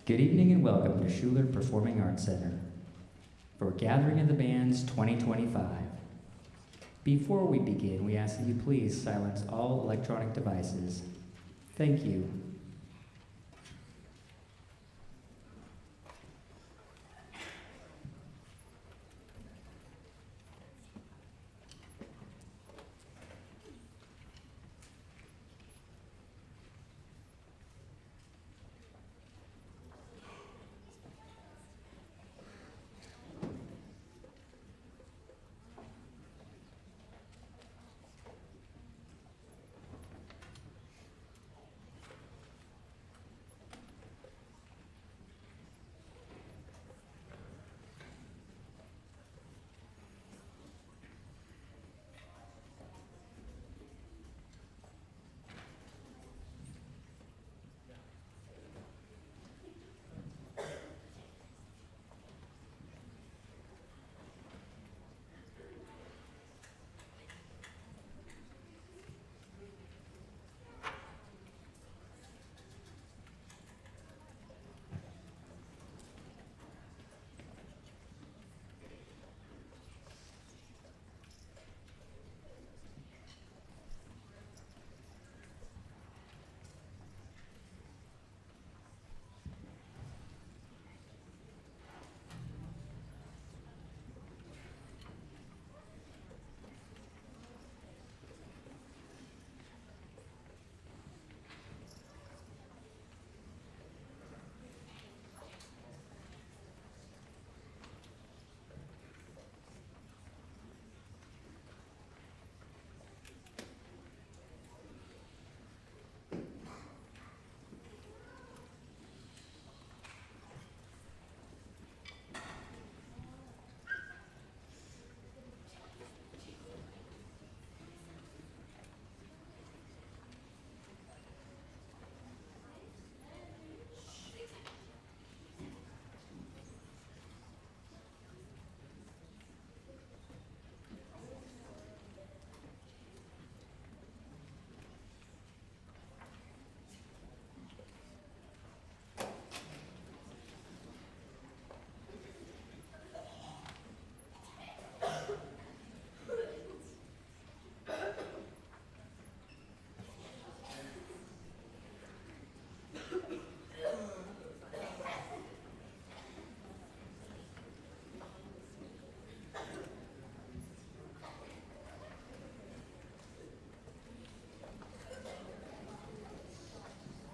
Good evening and welcome to Schuler Performing Arts Center for Gathering of the Bands 2025. Before we begin, we ask that you please silence all electronic devices. Thank you.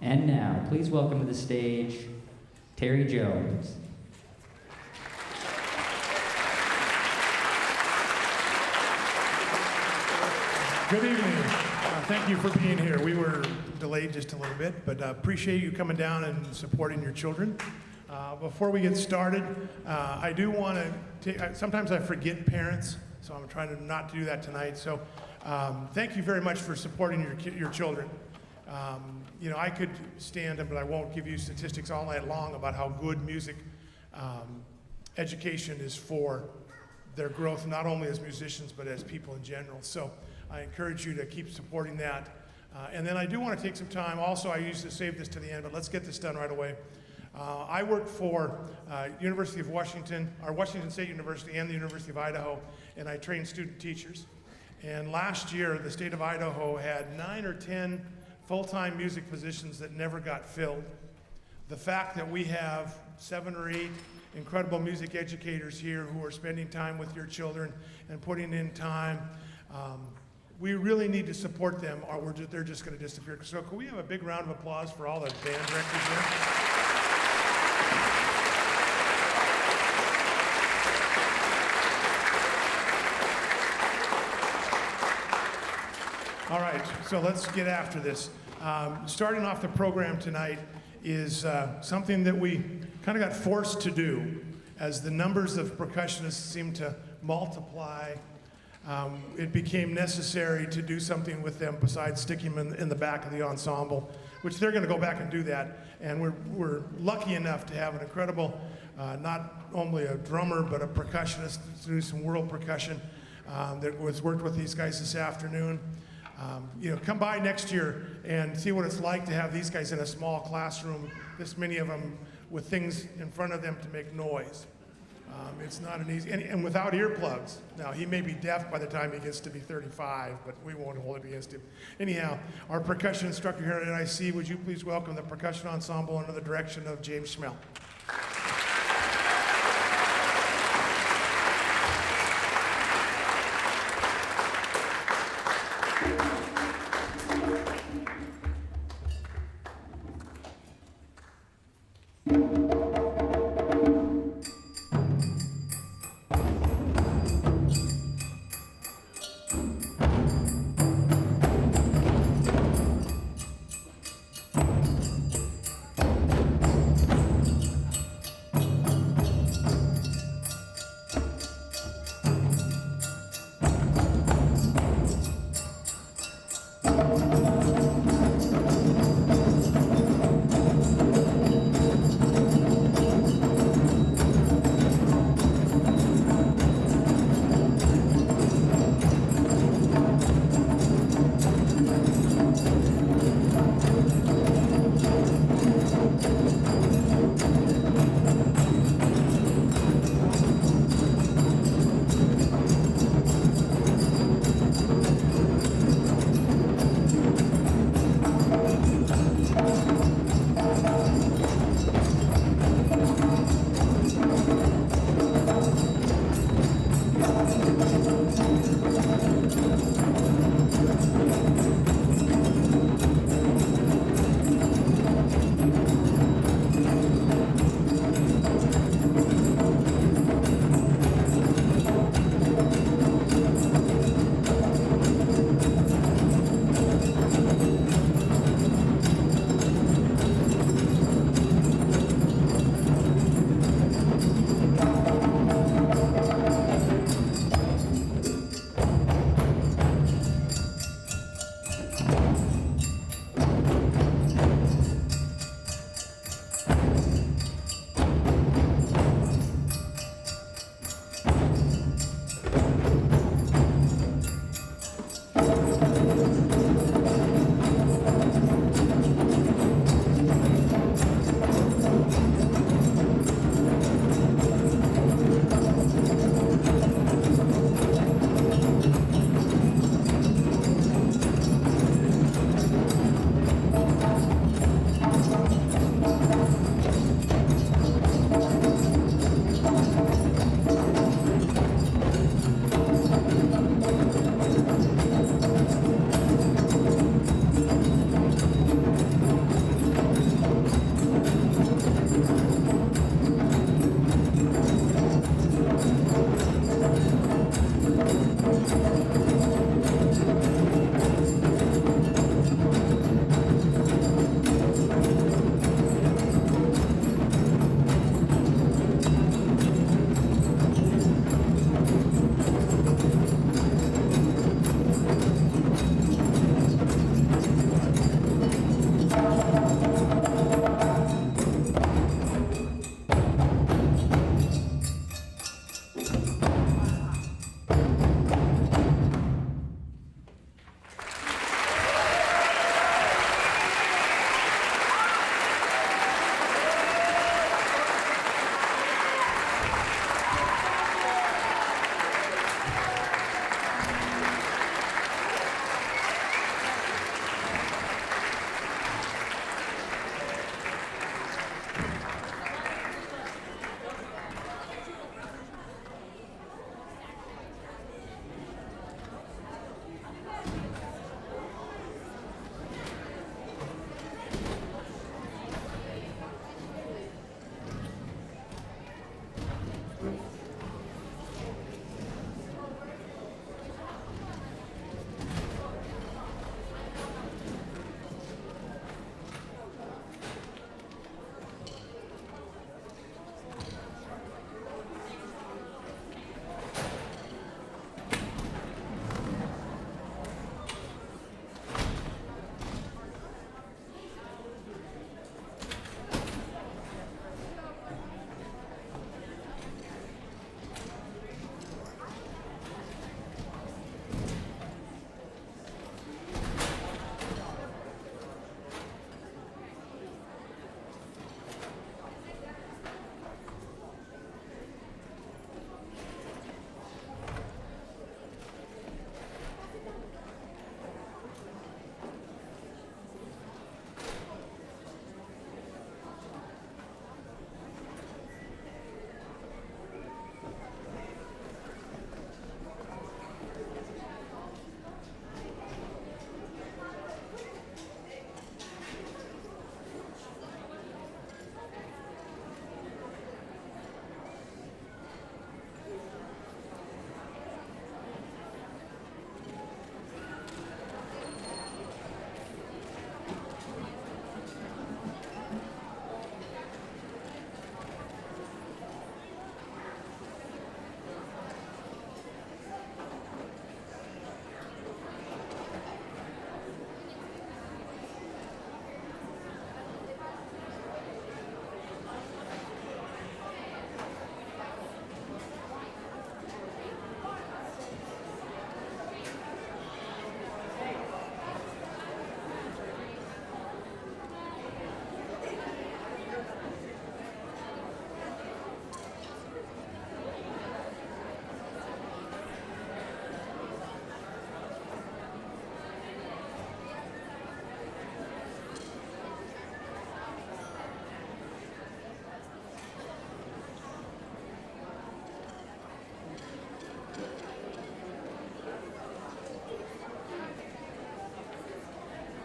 And now, please welcome to the stage, Terry Jones. Good evening. Thank you for being here. We were delayed just a little bit, but appreciate you coming down and supporting your children. Before we get started, I do want to sometimes I forget parents, so I'm trying to not do that tonight. So thank you very much for supporting your children. I could stand them, but I won't give you statistics all night long about how good music education is for their growth, not only as musicians, but as people in general. So I encourage you to keep supporting that. And then I do want to take some time. Also, I used to save this to the end, but let's get this done right away. I work for University of Washington, or Washington State University and the University of Idaho, and I train student teachers. And last year, the state of Idaho had 9 or 10 full-time music positions that never got filled. The fact that we have 7 or 8 incredible music educators here who are spending time with your children and putting in time, we really need to support them or they're just going to disappear. So can we have a big round of applause for all the band directors here? All right, so let's get after this. Starting off the program tonight is something that we kind of got forced to do as the numbers of percussionists seem to multiply. It became necessary to do something with them besides sticking them in the back of the ensemble, which they're going to go back and do that. And we're lucky enough to have an incredible, not only a drummer, but a percussionist to do some world percussion that was worked with these guys this afternoon. Come by next year and see what it's like to have these guys in a small classroom, this many of them with things in front of them to make noise. It's not an easy, and without earplugs. Now, he may be deaf by the time he gets to be 35, but we won't hold it against him. Anyhow, our percussion instructor here at NIC, would you please welcome the percussion ensemble under the direction of James Schmel.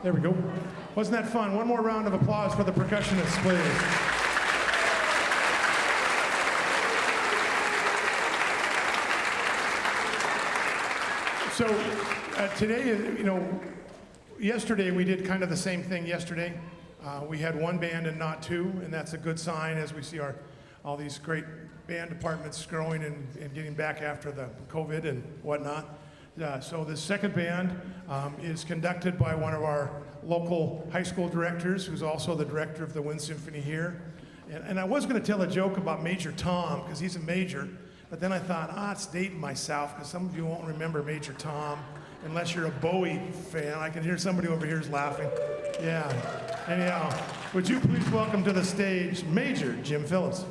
There we go. Wasn't that fun? One more round of applause for the percussionists, please. So today, yesterday we did kind of the same thing yesterday. We had one band and not two, and that's a good sign as we see all these great band departments growing and getting back after the COVID and whatnot. So the second band is conducted by one of our local high school directors, who's also the director of the Wind Symphony here. And I was going to tell a joke about Major Tom, because he's a major, but then I thought, it's dating myself, because some of you won't remember Major Tom unless you're a Bowie fan. I can hear somebody over here is laughing. Yeah. Anyhow, would you please welcome to the stage Major Jim Phillips.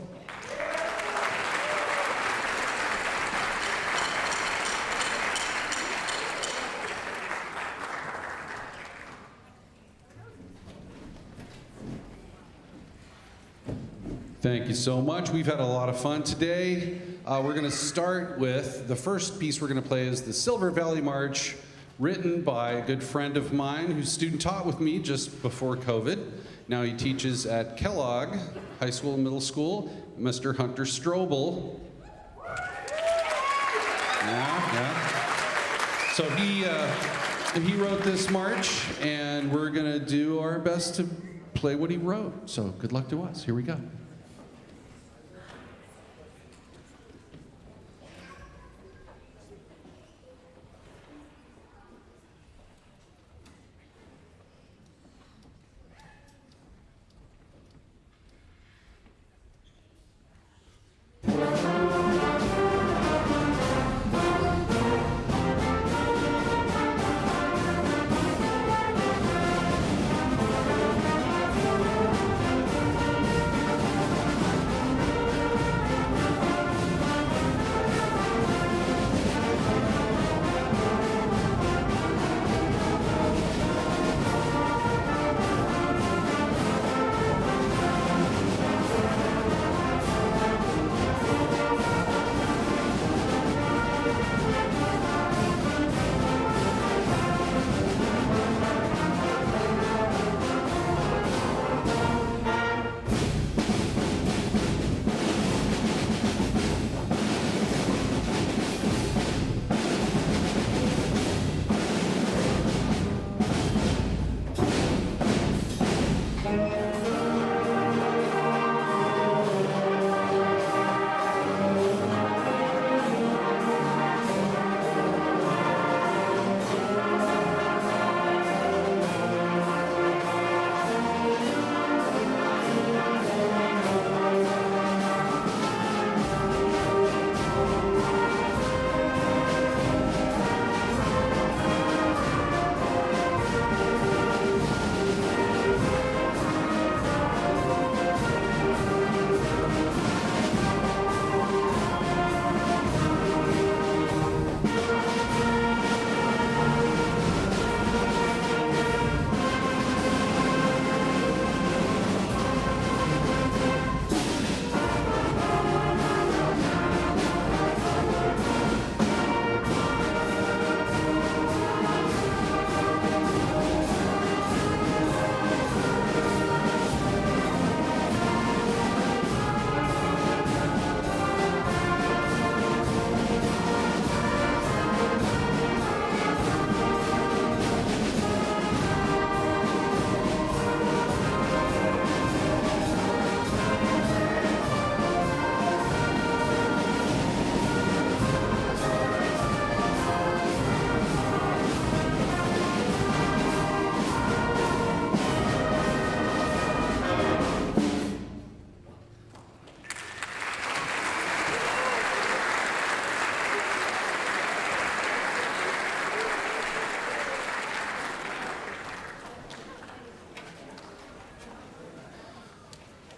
Thank you so much. We've had a lot of fun today. We're going to start with the first piece we're going to play is the Silver Valley March, written by a good friend of mine who student taught with me just before COVID. Now he teaches at Kellogg High School and Middle School, Mr. Hunter Strobel. Yeah. So he wrote this march, and we're going to do our best to play what he wrote. So good luck to us. Here we go.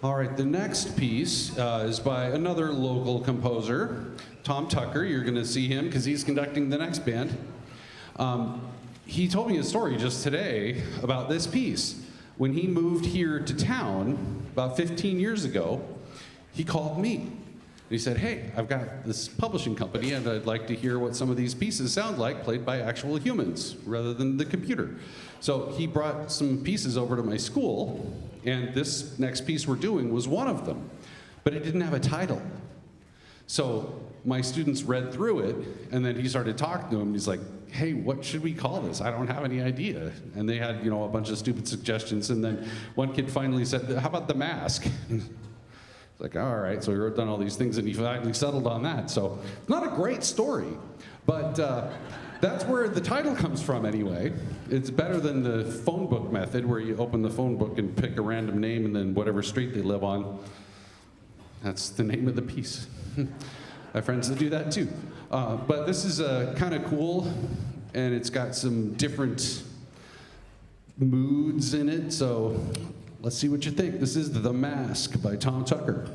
All right, the next piece is by another local composer, Tom Tucker. You're going to see him because he's conducting the next band. He told me a story just today about this piece. When he moved here to town about 15 years ago, he called me. he said, hey, I've got this publishing company and I'd like to hear what some of these pieces sound like played by actual humans rather than the computer. So he brought some pieces over to my school, and this next piece we're doing was one of them, but it didn't have a title. So my students read through it, and then he started talking to them. He's like, hey, what should we call this? I don't have any idea. And they had, a bunch of stupid suggestions, and then one kid finally said, how about The Mask? It's like, all right, so he wrote down all these things, and he finally settled on that. So it's not a great story, but that's where the title comes from anyway. It's better than the phone book method, where you open the phone book and pick a random name, and then whatever street they live on, that's the name of the piece. I have friends that do that too. But this is kind of cool, and it's got some different moods in it, so let's see what you think. This is The Mask by Tom Tucker.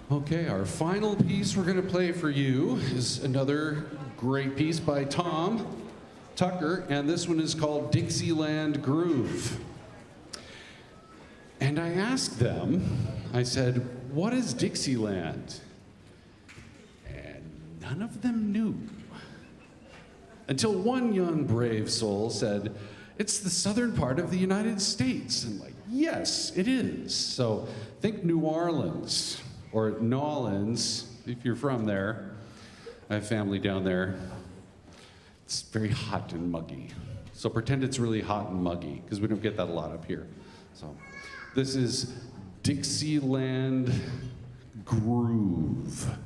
Okay, our final piece we're going to play for you is another great piece by Tom Tucker, and this one is called Dixieland Groove. And I asked them, I said, what is Dixieland? And none of them knew. Until one young brave soul said, it's the southern part of the United States. And like, yes, it is. So think New Orleans or Nolans, if you're from there. I have family down there. It's very hot and muggy. So pretend it's really hot and muggy, because we don't get that a lot up here. So this is Dixieland Groove.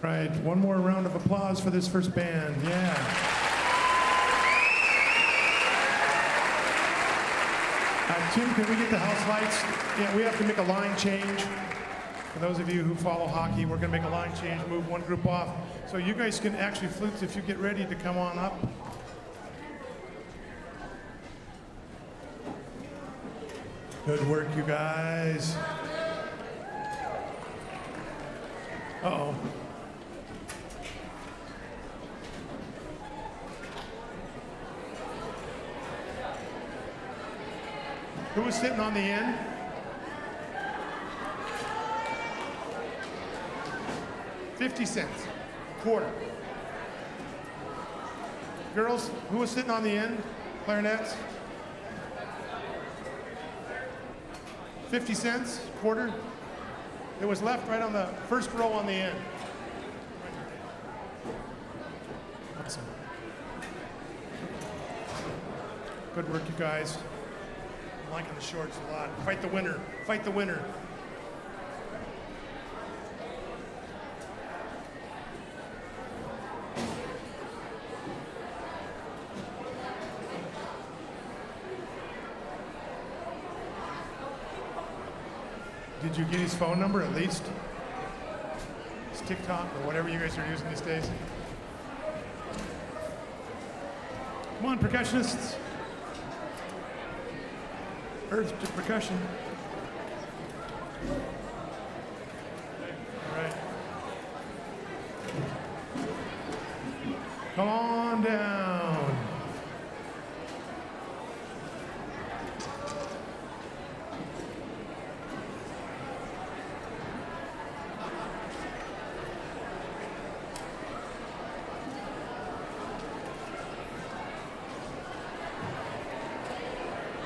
Right, one more round of applause for this first band. Yeah. Tim, can we get the house lights? Yeah, we have to make a line change. For those of you who follow hockey, we're going to make a line change, move one group off. So you guys can actually, flutes, if you get ready to come on up. Good work, you guys. Uh-oh. Who was sitting on the end? $0.50, quarter. Girls, who was sitting on the end? Clarinets? 50 cents, quarter. It was left right on the first row on the end. Awesome. Good work, you guys. I'm liking the shorts a lot. Fight the winner. Fight the winner. Did you get his phone number at least? His TikTok or whatever you guys are using these days? Come on, percussionists. Earth to percussion. All right. Come on down.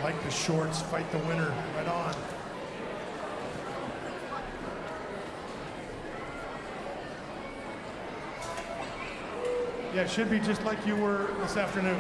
Like the shorts, fight the winner, right on. Yeah, it should be just like you were this afternoon.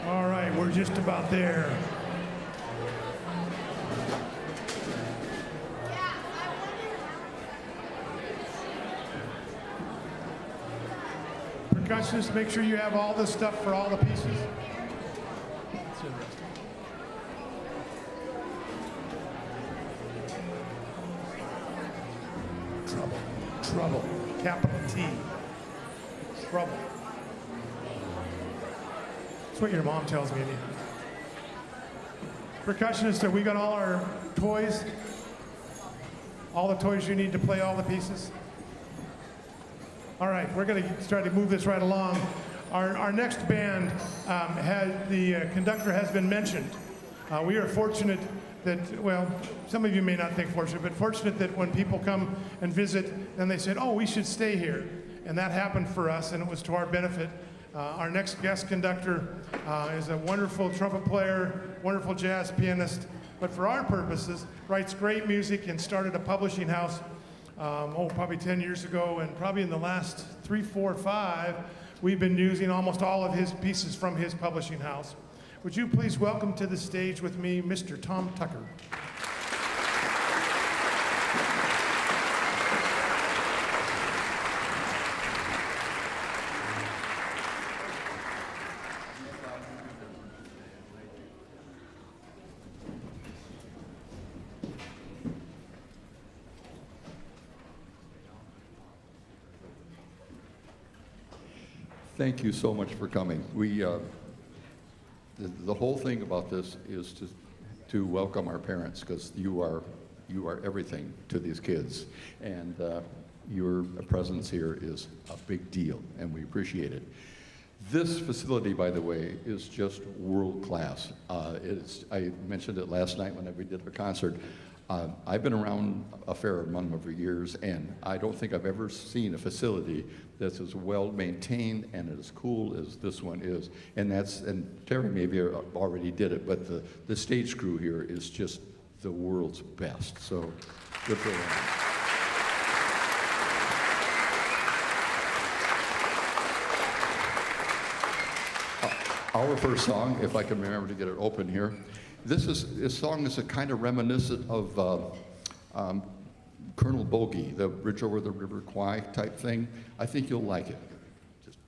All right, we're just about there. Percussionists, make sure you have all the stuff for all the pieces. That's interesting. Trouble, trouble, capital T. Trouble. That's what your mom tells me anyhow. Percussionists, we got all our toys? All the toys you need to play all the pieces? All right, we're going to try to move this right along. Our next band, the conductor has been mentioned. We are fortunate that, well, some of you may not think fortunate, but fortunate that when people come and visit, then they said, oh, we should stay here. And that happened for us, and it was to our benefit. Our next guest conductor is a wonderful trumpet player, wonderful jazz pianist, but for our purposes, writes great music and started a publishing house, probably 10 years ago, and probably in the last 3, 4, 5, we've been using almost all of his pieces from his publishing house. Would you please welcome to the stage with me, Mr. Tom Tucker. Thank you so much for coming. We, the whole thing about this is to welcome our parents, because you are everything to these kids, and your presence here is a big deal, and we appreciate it. This facility, by the way, is just world class. I mentioned it last night when we did a concert. I've been around a fair amount of years, and I don't think I've ever seen a facility that's as well maintained and as cool as this one is. And Terry maybe already did it, but the stage crew here is just the world's best. So good for them. Our first song, if I can remember to get it open here. This song is a kind of reminiscent of Colonel Bogey, the Bridge Over the River Kwai type thing. I think you'll like it. Just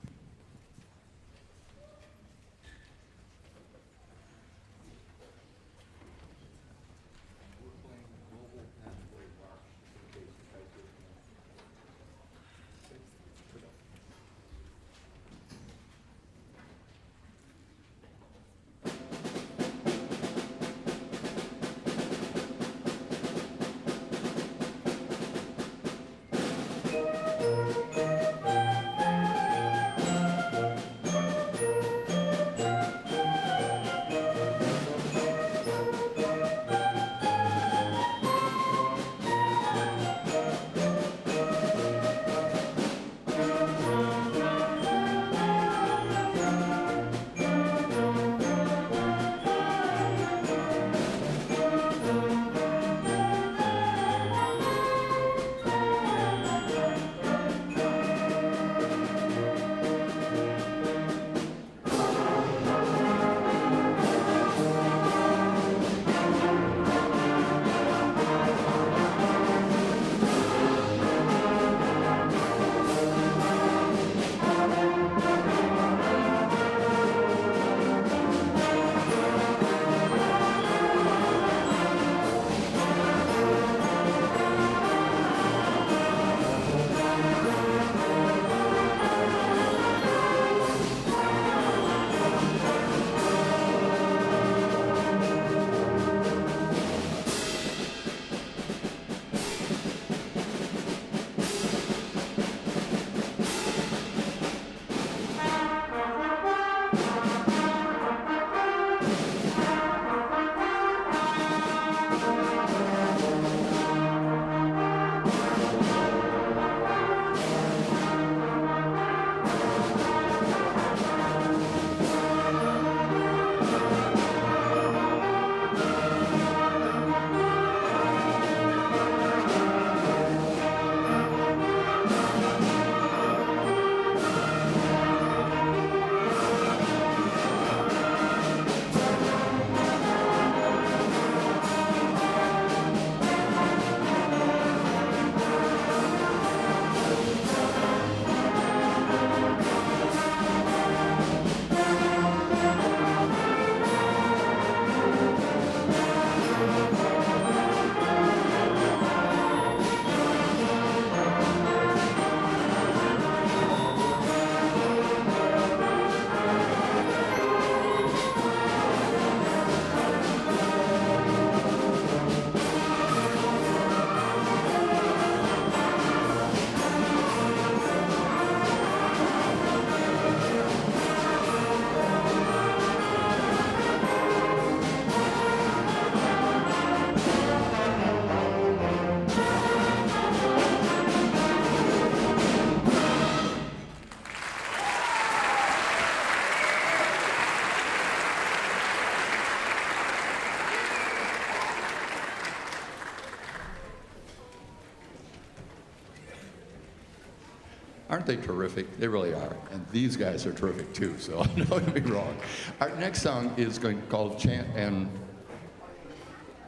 Aren't they terrific? They really are. And these guys are terrific too, so don't get me wrong. Our next song is called Chant and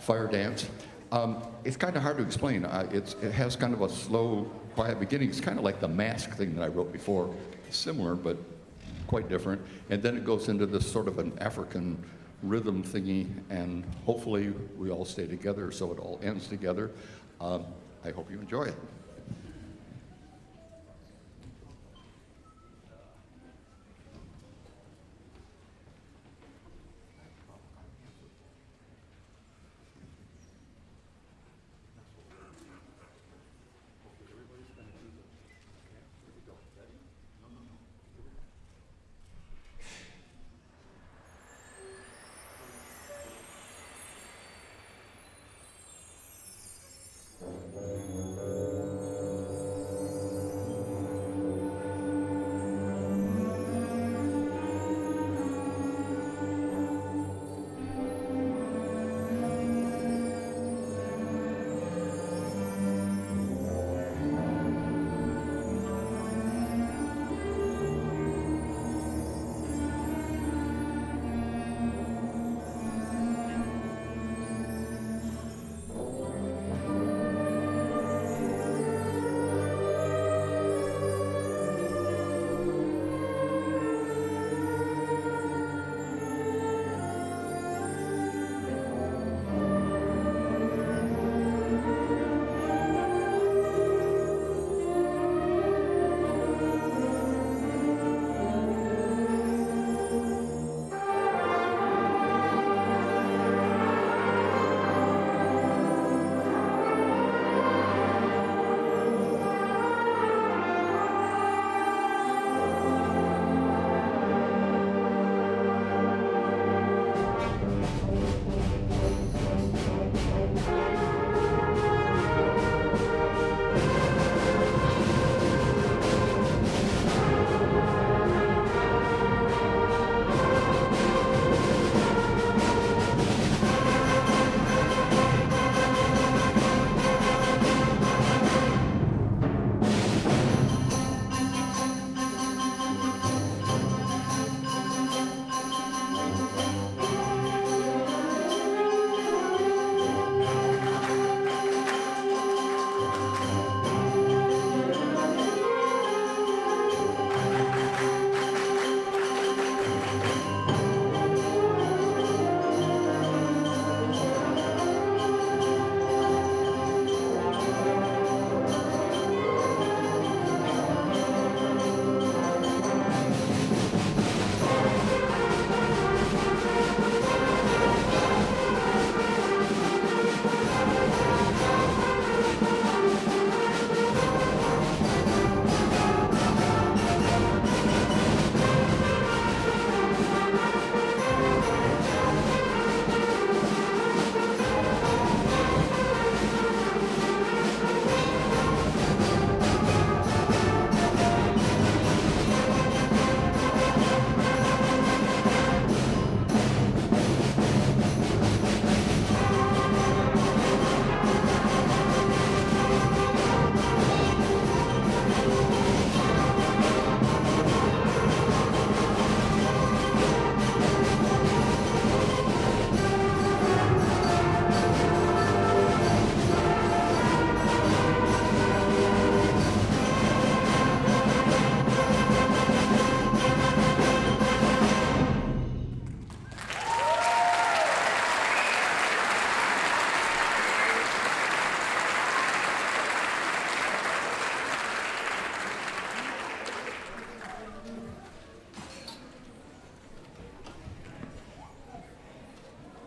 Fire Dance. It's kind of hard to explain. It has kind of a slow, quiet beginning. It's kind of like the Mask thing that I wrote before. Similar, but quite different. And then it goes into this sort of an African rhythm thingy, and hopefully we all stay together so it all ends together. I hope you enjoy it.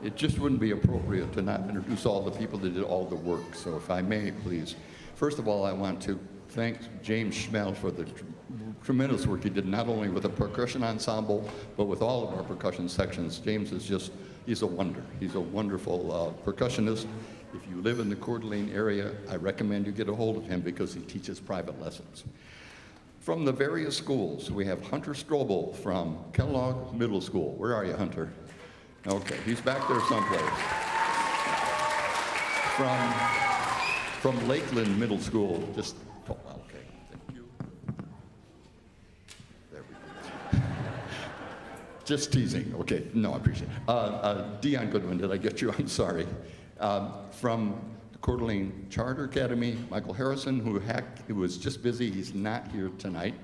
it just wouldn't be appropriate to not introduce all the people that did all the work. So if I may, please. First of all, I want to thank James Schmel for the tremendous work he did, not only with the percussion ensemble, but with all of our percussion sections. James is just, he's a wonder. He's a wonderful percussionist. If you live in the Coeur d'Alene area, I recommend you get a hold of him because he teaches private lessons. From the various schools, we have Hunter Strobel from Kellogg Middle School. Where are you, Hunter? Okay, he's back there someplace. From Lakeland Middle School, just, oh, okay, thank you. There we go. Just teasing, okay, no, I appreciate it. Dion Goodwin, did I get you? I'm sorry. From the Coeur d'Alene Charter Academy, Michael Harrison, who was just busy, he's not here tonight.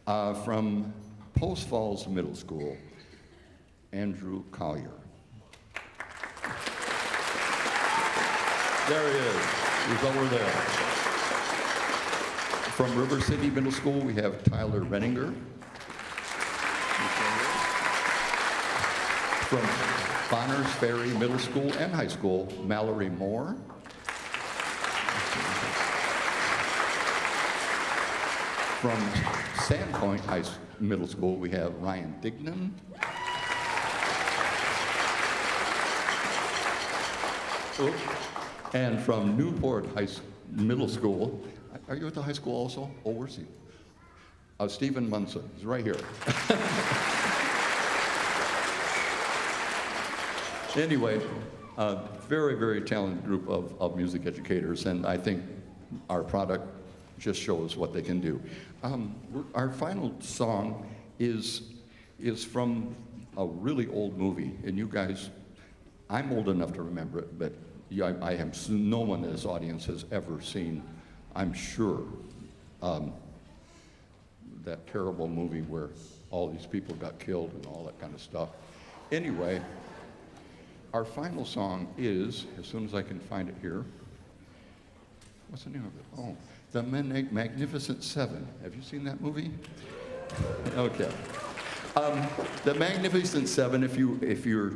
From Post Falls Middle School, Andrew Collier. There he is. He's over there. From River City Middle School, we have Tyler Renninger. From Bonners Ferry Middle School and High School, Mallory Moore. From Sandpoint Middle School, we have Ryan Dignan. Oops. And from Newport Middle School, are you at the high school also? Oh, where's he? Stephen Munson, he's right here. Anyway, very, very talented group of music educators, and I think our product just shows what they can do. Our final song is from a really old movie, and you guys, I'm old enough to remember it, but I have no one in this audience has ever seen, I'm sure, that terrible movie where all these people got killed and all that kind of stuff. Anyway, our final song is, as soon as I can find it here, what's the name of it? Oh, The Magnificent Seven. Have you seen that movie? Okay. The Magnificent Seven, if you're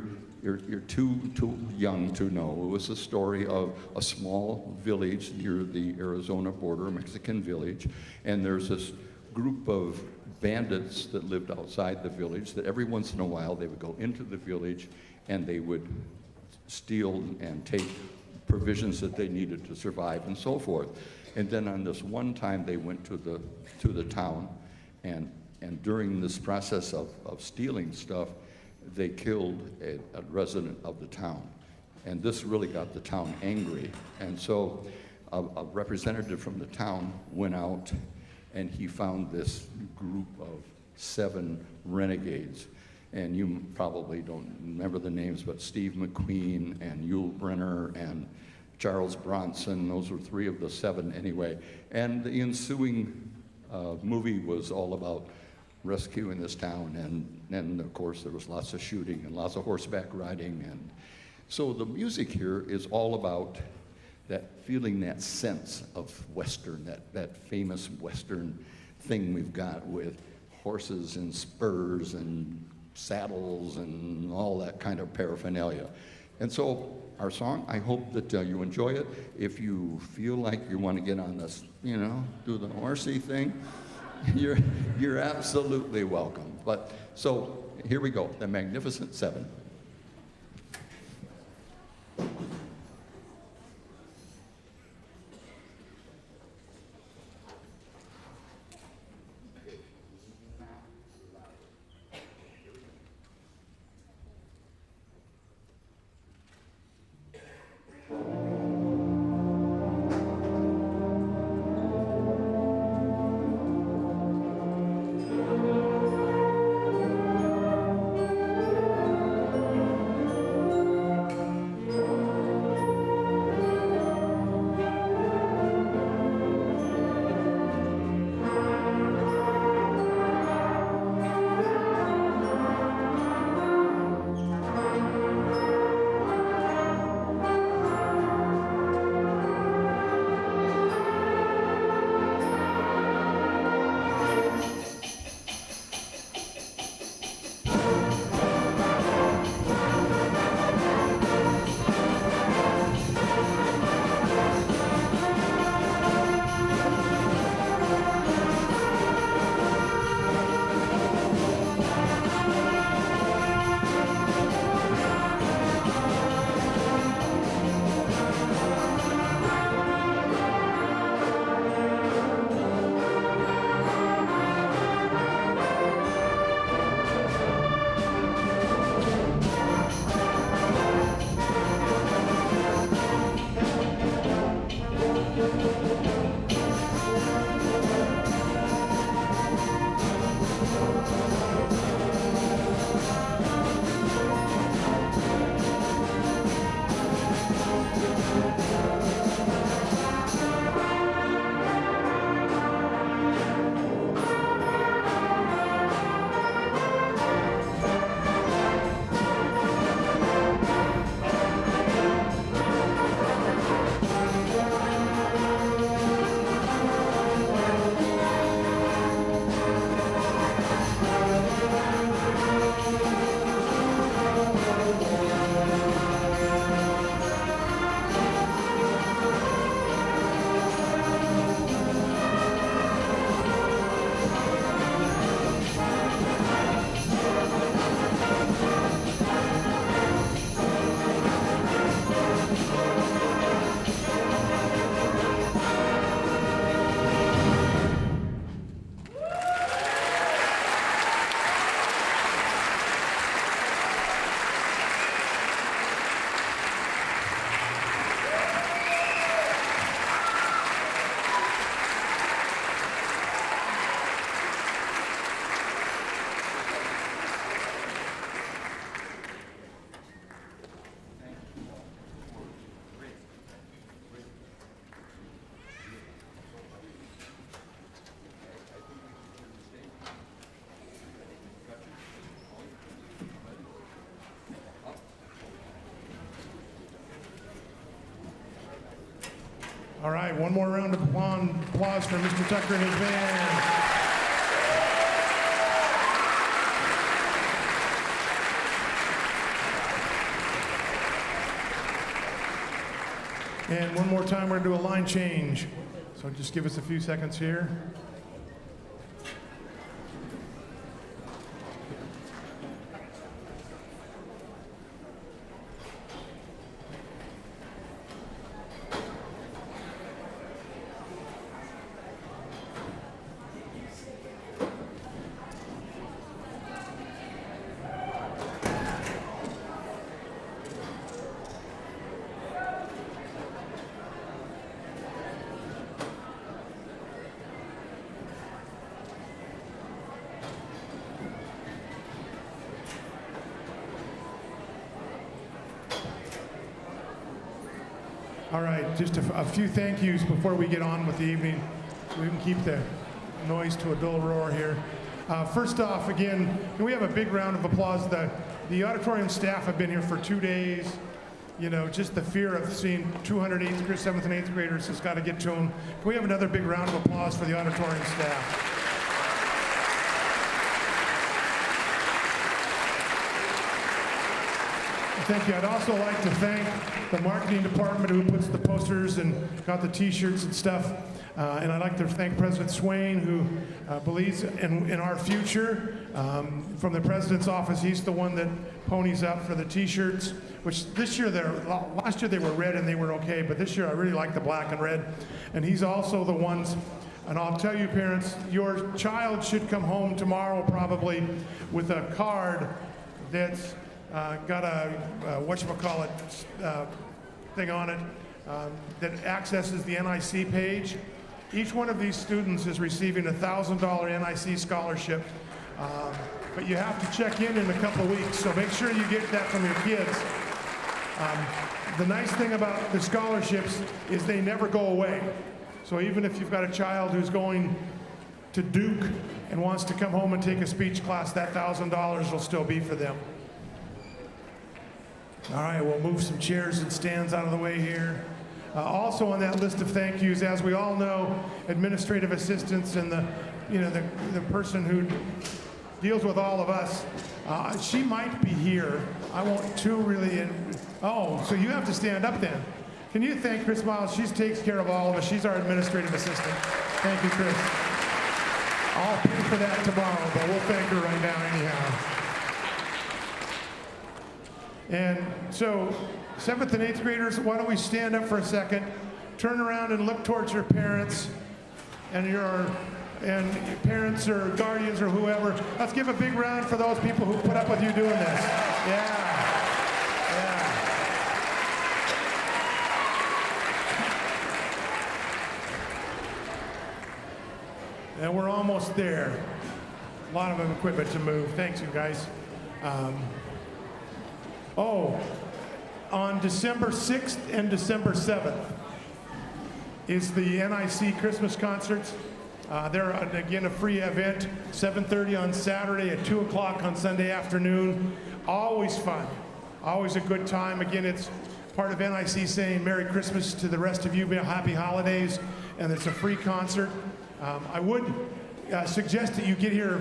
too young to know, it was a story of a small village near the Arizona border, a Mexican village, and there's this group of bandits that lived outside the village that every once in a while they would go into the village and they would steal and take provisions that they needed to survive and so forth. And then on this one time they went to the town, and during this process of stealing stuff, they killed a resident of the town. And this really got the town angry. And so a representative from the town went out and he found this group of 7 renegades. And you probably don't remember the names, but Steve McQueen and Yul Brynner and Charles Bronson, those were 3 of the 7 anyway. And the ensuing movie was all about rescuing this town, and of course there was lots of shooting and lots of horseback riding. And so the music here is all about that feeling, that sense of Western, that famous Western thing we've got with horses and spurs and saddles and all that kind of paraphernalia. And so our song, I hope that you enjoy it. If you feel like you want to get on this, do the horsey thing, you're absolutely welcome. But so here we go, The Magnificent Seven. All right, one more round of applause for Mr. Tucker and his band. And one more time, we're going to do a line change. So just give us a few seconds here. All right, just a few thank yous before we get on with the evening. We can keep the noise to a dull roar here. First off, again, can we have a big round of applause? The auditorium staff have been here for 2 days. You know, just the fear of seeing 200 8th graders, 7th and 8th graders has got to get to them. Can we have another big round of applause for the auditorium staff? Thank you. I'd also like to thank the marketing department who puts the posters and got the t-shirts and stuff. And I'd like to thank President Swain, who believes in our future. From the president's office, he's the one that ponies up for the t-shirts, which last year they were red and they were okay, but this year I really like the black and red. And he's also the ones, and I'll tell you parents, your child should come home tomorrow probably with a card that's got a whatchamacallit thing on it that accesses the NIC page. Each one of these students is receiving a $1,000 NIC scholarship, but you have to check in a couple of weeks, so make sure you get that from your kids. The nice thing about the scholarships is they never go away. So even if you've got a child who's going to Duke and wants to come home and take a speech class, that $1,000 will still be for them. All right, we'll move some chairs and stands out of the way here. Also on that list of thank yous, as we all know, administrative assistants and the person who deals with all of us, she might be here. I won't too really. Oh, so you have to stand up then. Can you thank Chris Miles? She takes care of all of us. She's our administrative assistant. Thank you, Chris. I'll pay for that tomorrow, but we'll thank her right now anyhow. And so, 7th and 8th graders, why don't we stand up for a second, turn around and look towards your parents and your parents or guardians or whoever. Let's give a big round for those people who put up with you doing this. Yeah. And we're almost there. A lot of equipment to move. Thanks, you guys. On December 6th and December 7th is the NIC Christmas concerts. They're, again, a free event, 7:30 on Saturday at 2 o'clock on Sunday afternoon. Always fun, always a good time. Again, it's part of NIC saying Merry Christmas to the rest of you, Happy Holidays, and it's a free concert. I would suggest that you get here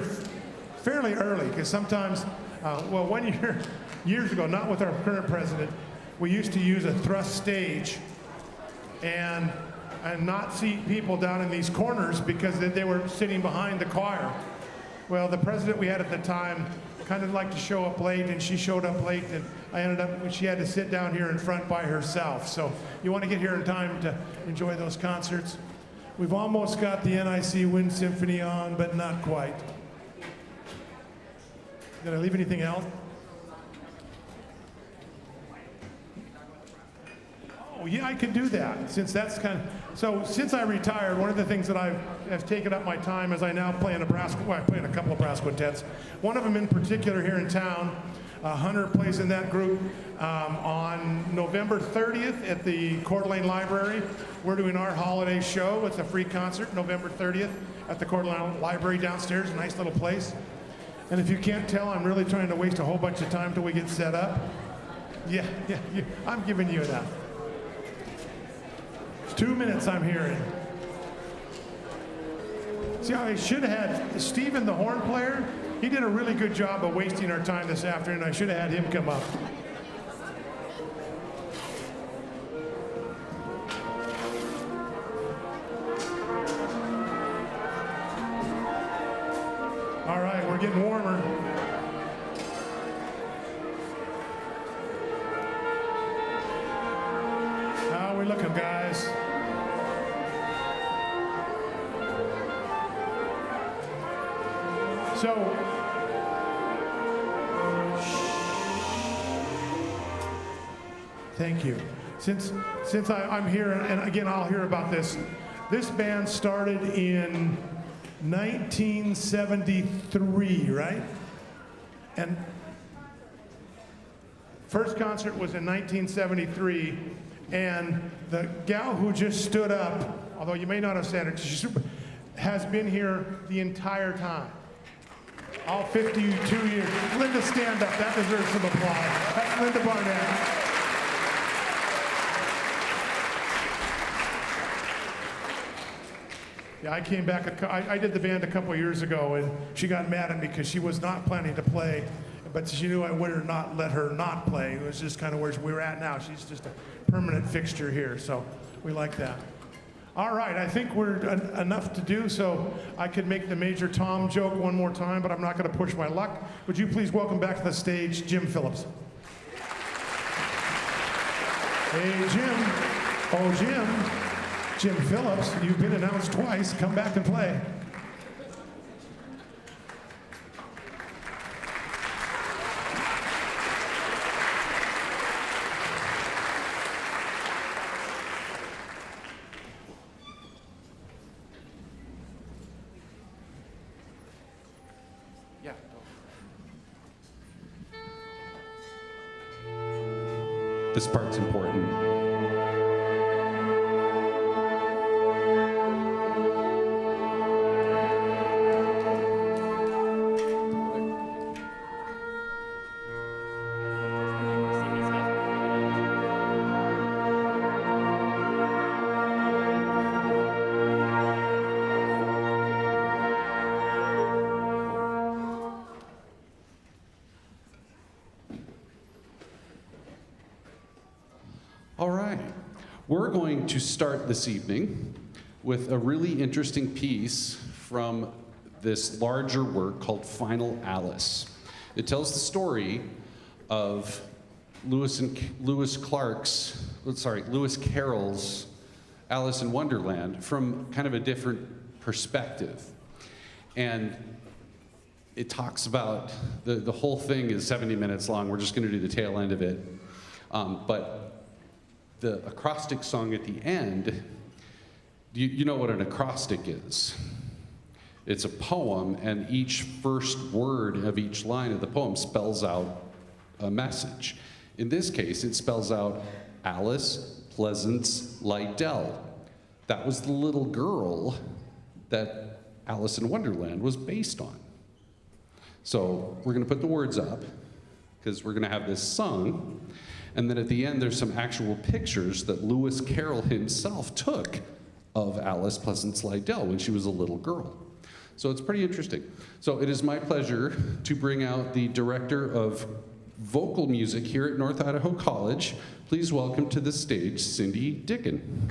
fairly early, because sometimes, years ago, not with our current president, we used to use a thrust stage and not seat people down in these corners because they were sitting behind the choir. Well, the president we had at the time kind of liked to show up late, and she showed up late, and she had to sit down here in front by herself. So you want to get here in time to enjoy those concerts. We've almost got the NIC Wind Symphony on, but not quite. Did I leave anything out? Oh, yeah, I could do that, since that's since I retired, one of the things that have taken up my time is I now play in I play in a couple of brass quintets. One of them in particular here in town, Hunter plays in that group. On November 30th at the Coeur d'Alene Library, we're doing our holiday show. It's a free concert, November 30th at the Coeur d'Alene Library downstairs, a nice little place. And if you can't tell, I'm really trying to waste a whole bunch of time till we get set up. Yeah, I'm giving you enough. 2 minutes I'm hearing. See, I should have had Steven, the horn player. He did a really good job of wasting our time this afternoon. I should have had him come up. All right, we're getting warmer. How are we looking, guys? So, thank you. Since I'm here, and again, I'll hear about this. This band started in 1973, right? And first concert was in 1973, and the gal who just stood up, although you may not have said it, she has been here the entire time. All 52 years. Linda, stand up. That deserves some applause. That's Linda Barnett. Yeah, I came back, I did the band a couple years ago, and she got mad at me because she was not planning to play, but she knew I would not let her not play. It was just kind of where we're at now. She's just a permanent fixture here, so we like that. All right, I think we're enough to do, so I could make the Major Tom joke one more time, but I'm not going to push my luck. Would you please welcome back to the stage Jim Phillips? Hey, Jim. Oh, Jim. Jim Phillips, you've been announced twice. Come back and play. This part's important. All right, we're going to start this evening with a really interesting piece from this larger work called Final Alice. It tells the story of Lewis Carroll's Alice in Wonderland from kind of a different perspective. And it talks about, the whole thing is 70 minutes long. We're just gonna do the tail end of it. But the acrostic song at the end, you know what an acrostic is. It's a poem, and each first word of each line of the poem spells out a message. In this case, it spells out Alice Pleasance Lydell. That was the little girl that Alice in Wonderland was based on. So we're gonna put the words up, because we're gonna have this sung. And then at the end, there's some actual pictures that Lewis Carroll himself took of Alice Pleasance Lydell when she was a little girl. So it's pretty interesting. So it is my pleasure to bring out the director of vocal music here at North Idaho College. Please welcome to the stage, Cindy Dicken.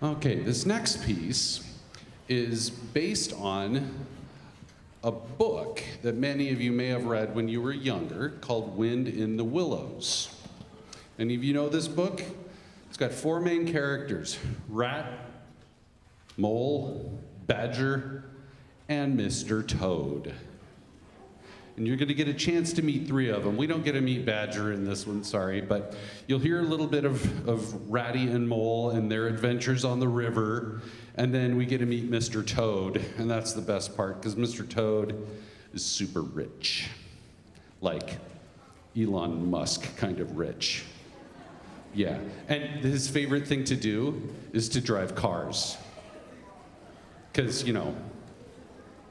Okay, this next piece is based on a book that many of you may have read when you were younger called Wind in the Willows. Any of you know this book? It's got 4 main characters: Rat, Mole, Badger, and Mr. Toad. And you're going to get a chance to meet 3 of them. We don't get to meet Badger in this one, sorry, but you'll hear a little bit of Ratty and Mole and their adventures on the river, and then we get to meet Mr. Toad, and that's the best part, because Mr. Toad is super rich. Like Elon Musk kind of rich. Yeah, and his favorite thing to do is to drive cars. Because, you know,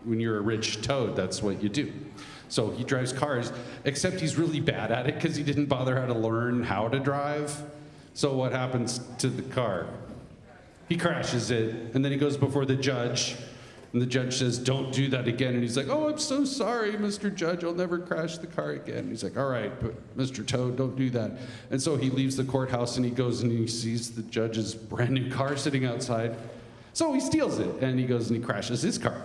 when you're a rich toad, that's what you do. So he drives cars, except he's really bad at it because he didn't bother how to learn how to drive. So what happens to the car? He crashes it, and then he goes before the judge, and the judge says, "Don't do that again." And he's like, "Oh, I'm so sorry, Mr. Judge, I'll never crash the car again." And he's like, "All right, but Mr. Toad, don't do that." And so he leaves the courthouse, and he goes and he sees the judge's brand new car sitting outside. So he steals it, and he goes and he crashes his car.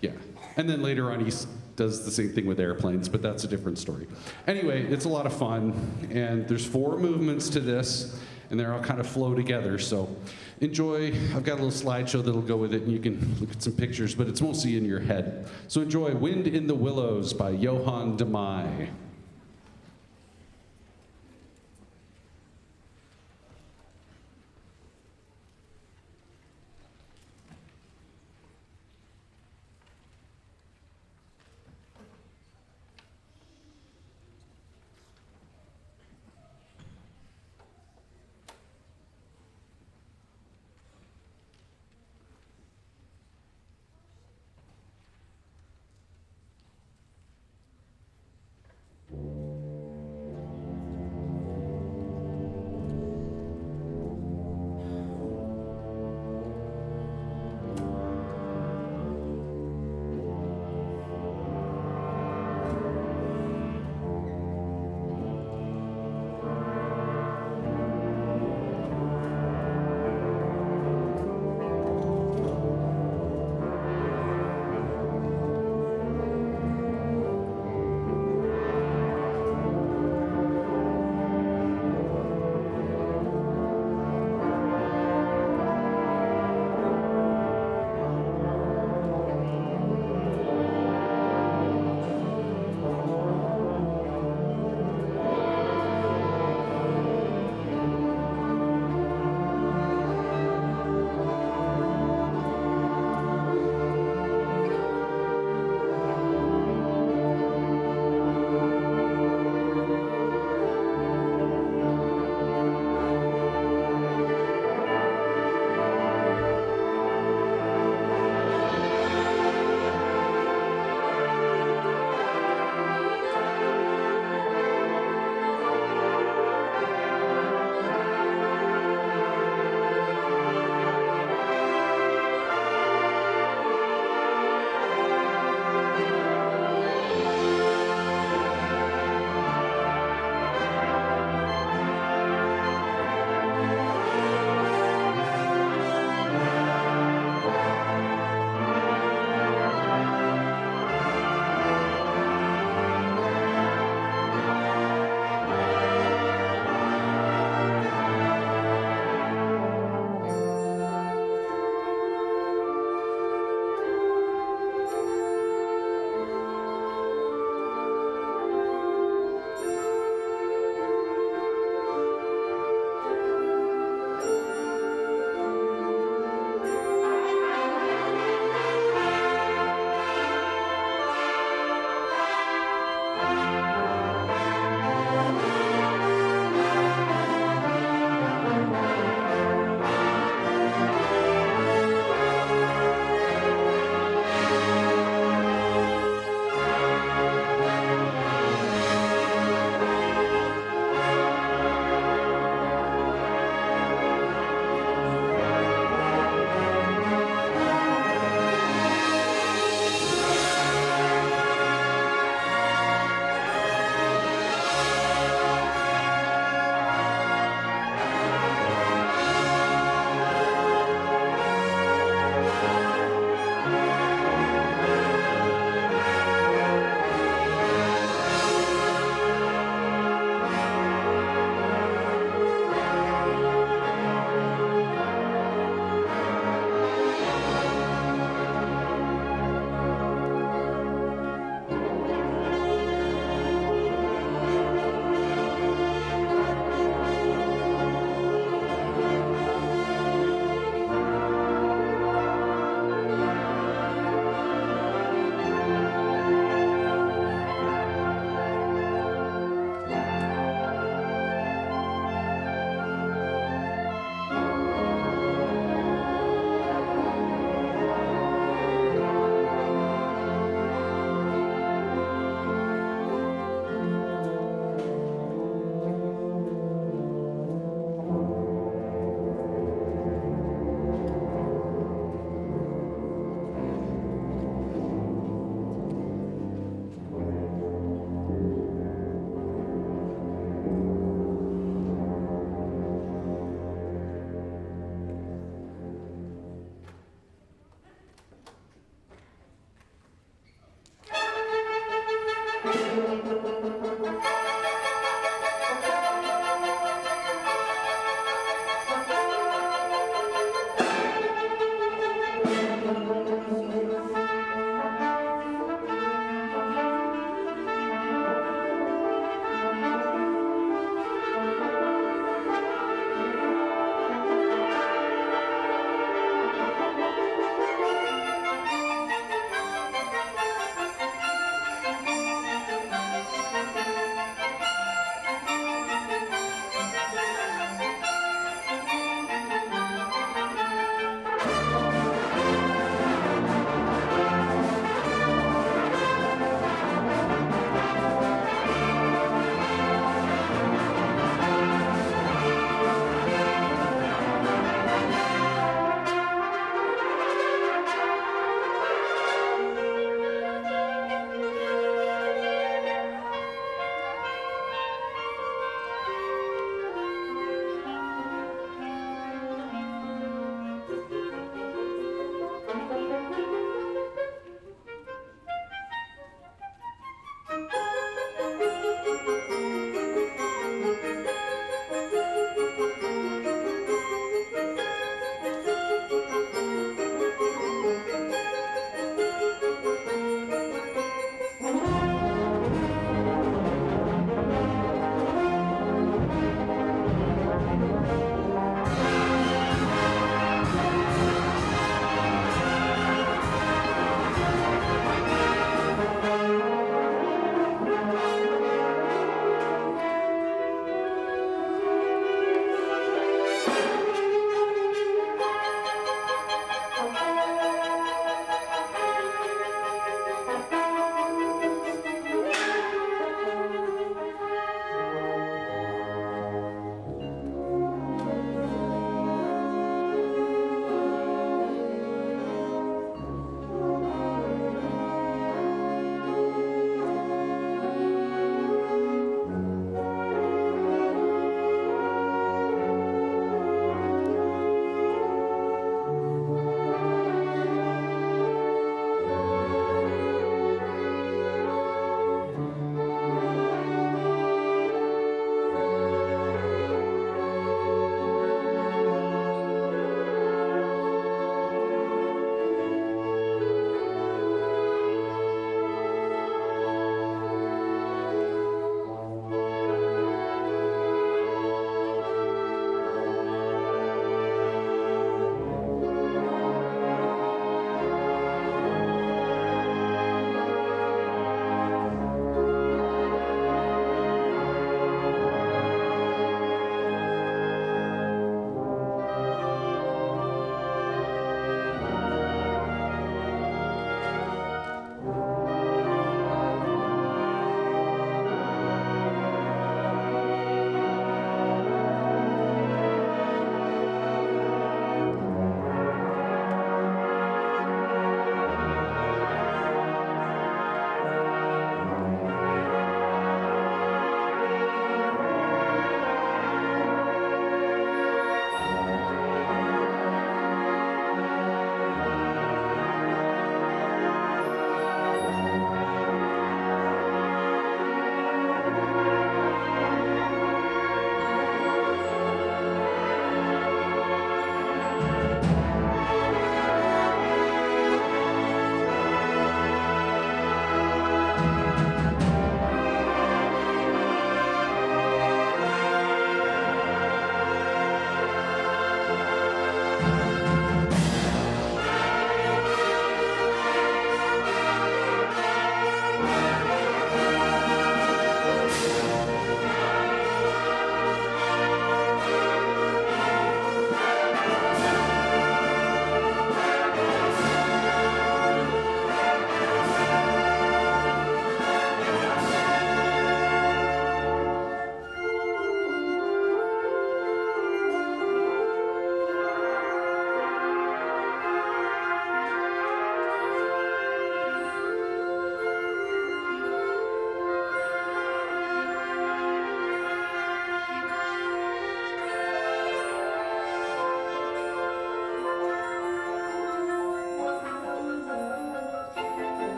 Yeah. And then later on, he does the same thing with airplanes, but that's a different story. Anyway, it's a lot of fun, and there's 4 movements to this, and they're all kind of flow together, so enjoy. I've got a little slideshow that'll go with it, and you can look at some pictures, but it's mostly in your head. So enjoy Wind in the Willows by Johann de Meij.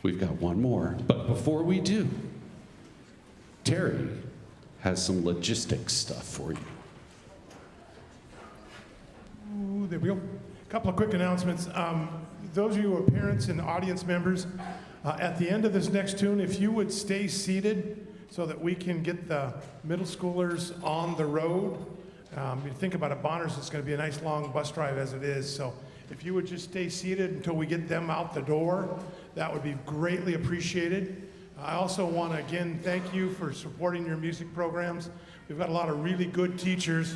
We've got one more. But before we do, Terry has some logistics stuff for you. Ooh, there we go. A couple of quick announcements. Those of you who are parents and audience members, at the end of this next tune, if you would stay seated so that we can get the middle schoolers on the road. You think about it, Bonners, it's going to be a nice long bus drive as it is. So if you would just stay seated until we get them out the door, that would be greatly appreciated. I also want to again thank you for supporting your music programs. We've got a lot of really good teachers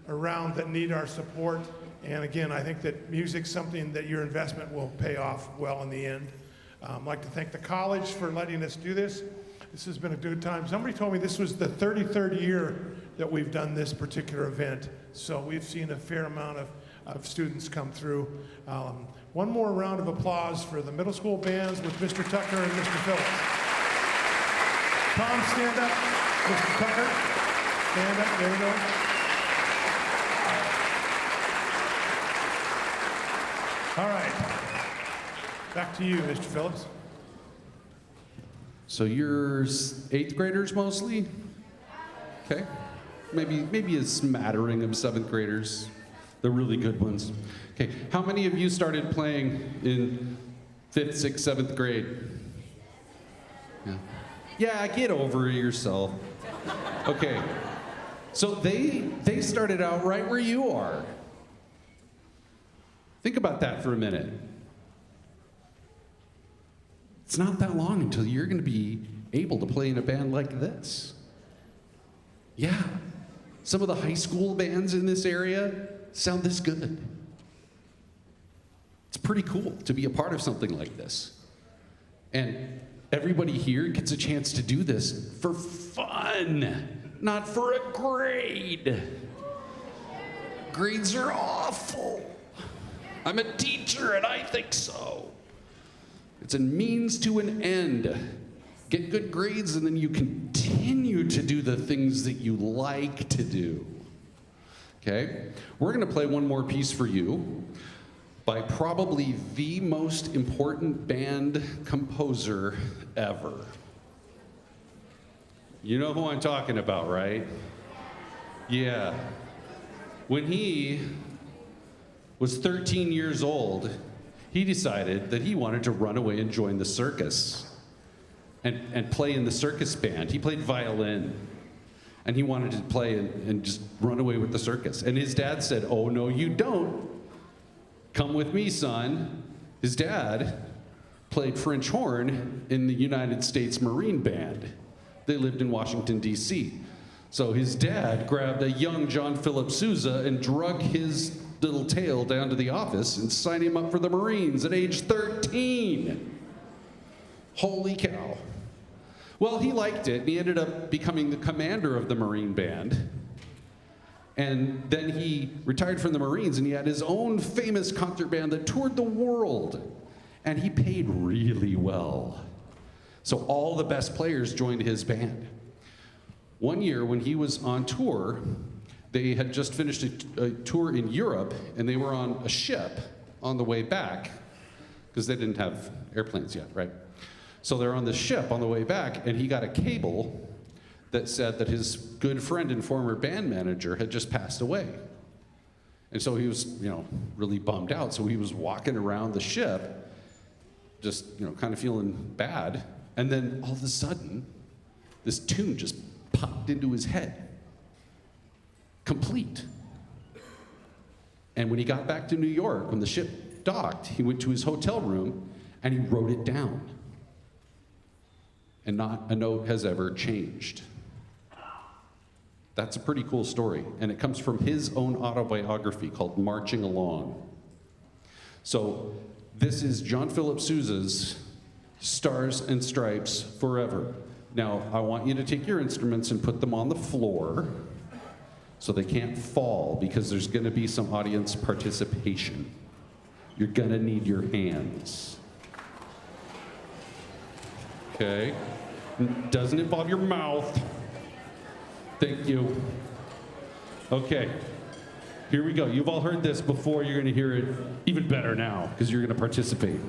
around that need our support. And again, I think that music's something that your investment will pay off well in the end. I'd like to thank the college for letting us do this. This has been a good time. Somebody told me this was the 33rd year that we've done this particular event. So we've seen a fair amount of students come through. One more round of applause for the middle school bands with Mr. Tucker and Mr. Phillips. Tom, stand up. Mr. Tucker, stand up. There you go. All right. Back to you, Mr. Phillips. So you're 8th graders mostly? Okay. Maybe a smattering of 7th graders, the really good ones. Okay, how many of you started playing in 5th, 6th, 7th grade? Yeah, get over yourself. Okay, so they started out right where you are. Think about that for a minute. It's not that long until you're going to be able to play in a band like this. Yeah, some of the high school bands in this area sound this good. It's pretty cool to be a part of something like this. And everybody here gets a chance to do this for fun, not for a grade. Grades are awful. I'm a teacher and I think so. It's a means to an end. Get good grades and then you continue to do the things that you like to do. Okay? We're gonna play one more piece for you by probably the most important band composer ever. You know who I'm talking about, right? Yeah. When he was 13 years old, he decided that he wanted to run away and join the circus and play in the circus band. He played violin, and he wanted to play and just run away with the circus. And his dad said, "Oh, no, you don't. Come with me, son." His dad played French horn in the United States Marine Band. They lived in Washington, D.C. So his dad grabbed a young John Philip Sousa and drug his little tail down to the office and signed him up for the Marines at age 13. Holy cow. Well, he liked it, and he ended up becoming the commander of the Marine Band. And then he retired from the Marines, and he had his own famous concert band that toured the world. And he paid really well. So all the best players joined his band. One year when he was on tour, they had just finished a tour in Europe, and they were on a ship on the way back, because they didn't have airplanes yet, right? So they're on the ship on the way back, and he got a cable that said that his good friend and former band manager had just passed away. And so he was, really bummed out. So he was walking around the ship, just, kind of feeling bad. And then all of a sudden, this tune just popped into his head. Complete. And when he got back to New York, when the ship docked, he went to his hotel room and he wrote it down. And not a note has ever changed. That's a pretty cool story, and it comes from his own autobiography called Marching Along. So this is John Philip Sousa's Stars and Stripes Forever. Now, I want you to take your instruments and put them on the floor so they can't fall, because there's gonna be some audience participation. You're gonna need your hands. Okay? Doesn't involve your mouth. Thank you. Okay, here we go. You've all heard this before. You're gonna hear it even better now, because you're gonna participate.